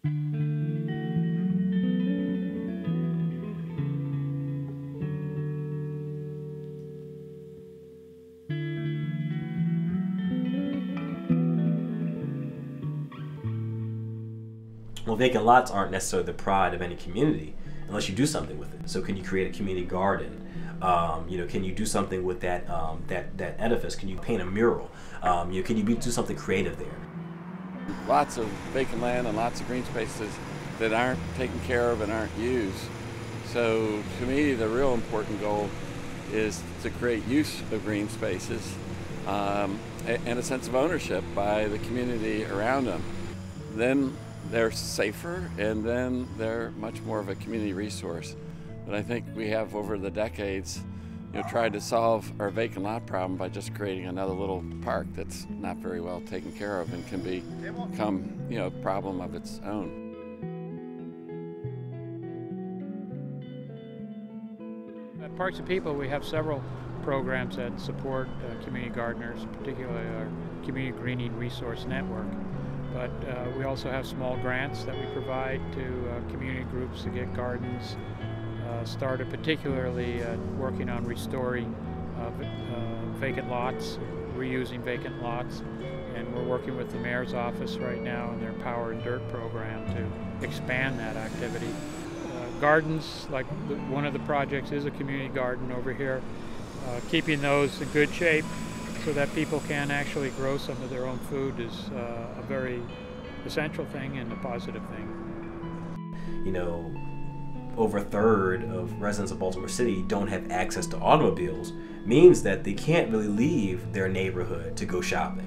Well, vacant lots aren't necessarily the pride of any community unless you do something with it. So can you create a community garden? Can you do something with that edifice? Can you paint a mural? Can you do something creative there? Lots of vacant land and lots of green spaces that aren't taken care of and aren't used. So to me, the real important goal is to create use of green spaces and a sense of ownership by the community around them. Then they're safer, and then they're much more of a community resource. But I think we have, over the decades, tried to solve our vacant lot problem by just creating another little park that's not very well taken care of and can become, a problem of its own. At Parks and People, we have several programs that support community gardeners, particularly our Community Greening Resource Network. But we also have small grants that we provide to community groups to get gardens started, particularly working on restoring vacant lots, reusing vacant lots. And we're working with the mayor's office right now in their Power and Dirt program to expand that activity. Gardens, like one of the projects is a community garden over here, keeping those in good shape so that people can actually grow some of their own food is a very essential thing and a positive thing. Over a third of residents of Baltimore City don't have access to automobiles, means that they can't really leave their neighborhood to go shopping.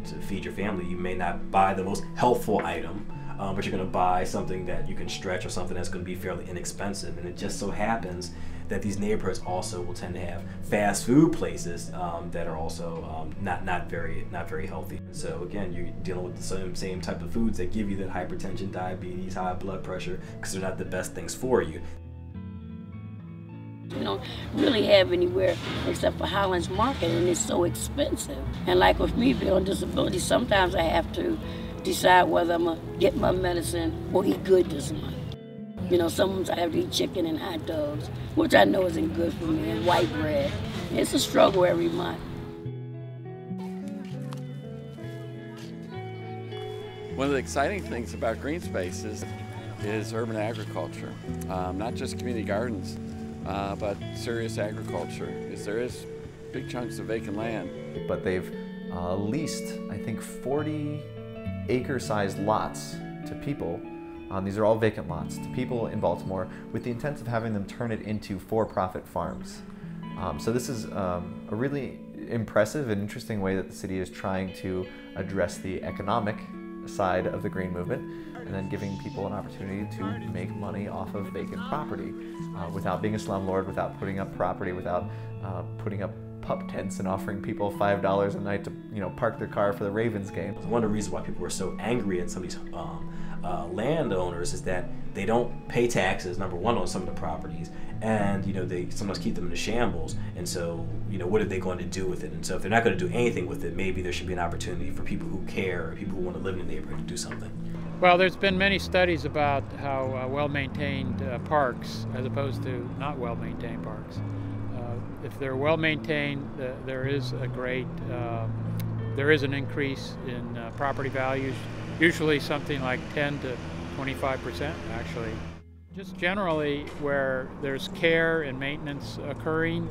To feed your family, you may not buy the most healthful item, but you're going to buy something that you can stretch or something that's going to be fairly inexpensive. And it just so happens that these neighborhoods also will tend to have fast food places that are also not very healthy. So again, you're dealing with the same type of foods that give you that hypertension, diabetes, high blood pressure, because they're not the best things for you. We don't really have anywhere except for Highlands Market, and it's so expensive. And like with me being on disability, sometimes I have to decide whether I'm going to get my medicine or eat good this month. Sometimes I have to eat chicken and hot dogs, which I know isn't good for me, and white bread. It's a struggle every month. One of the exciting things about green spaces is urban agriculture, not just community gardens, but serious agriculture, because there is big chunks of vacant land. But they've leased, I think, 40 acre-sized lots to people. These are all vacant lots to people in Baltimore with the intent of having them turn it into for-profit farms. So this is a really impressive and interesting way that the city is trying to address the economic side of the green movement, and then giving people an opportunity to make money off of vacant property without being a slumlord, without putting up property, without putting up pup tents and offering people $5 a night to park their car for the Ravens game. One of the reasons why people are so angry at some of these landowners is that they don't pay taxes, number one, on some of the properties, and they sometimes keep them in a shambles. And so what are they going to do with it? And so if they're not going to do anything with it, maybe there should be an opportunity for people who care, or people who want to live in the neighborhood, to do something. Well, there's been many studies about how well-maintained parks as opposed to not well-maintained parks. If they're well-maintained, there is an increase in property values, usually something like 10 to 25% actually. Just generally, where there's care and maintenance occurring,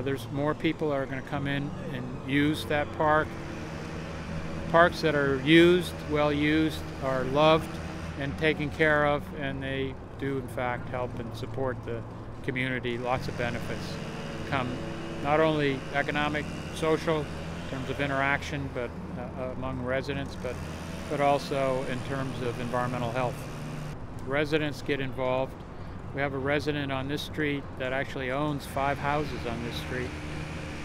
there's more people are going to come in and use that park. Parks that are used, well used, are loved and taken care of, and they do in fact help and support the community. Lots of benefits come, not only economic, social, in terms of interaction, but among residents, but also in terms of environmental health. Residents get involved. We have a resident on this street that actually owns 5 houses on this street,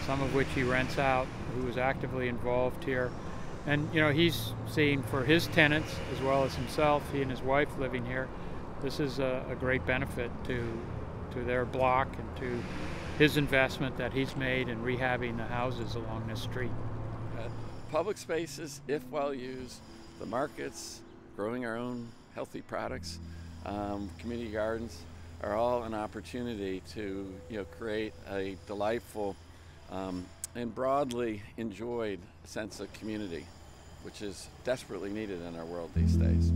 some of which he rents out, who is actively involved here. And he's seen for his tenants as well as himself, he and his wife living here, this is a great benefit to their block and to his investment that he's made in rehabbing the houses along this street. public spaces, if well used, the markets, growing our own healthy products, community gardens are all an opportunity to create a delightful and broadly enjoyed sense of community, which is desperately needed in our world these days.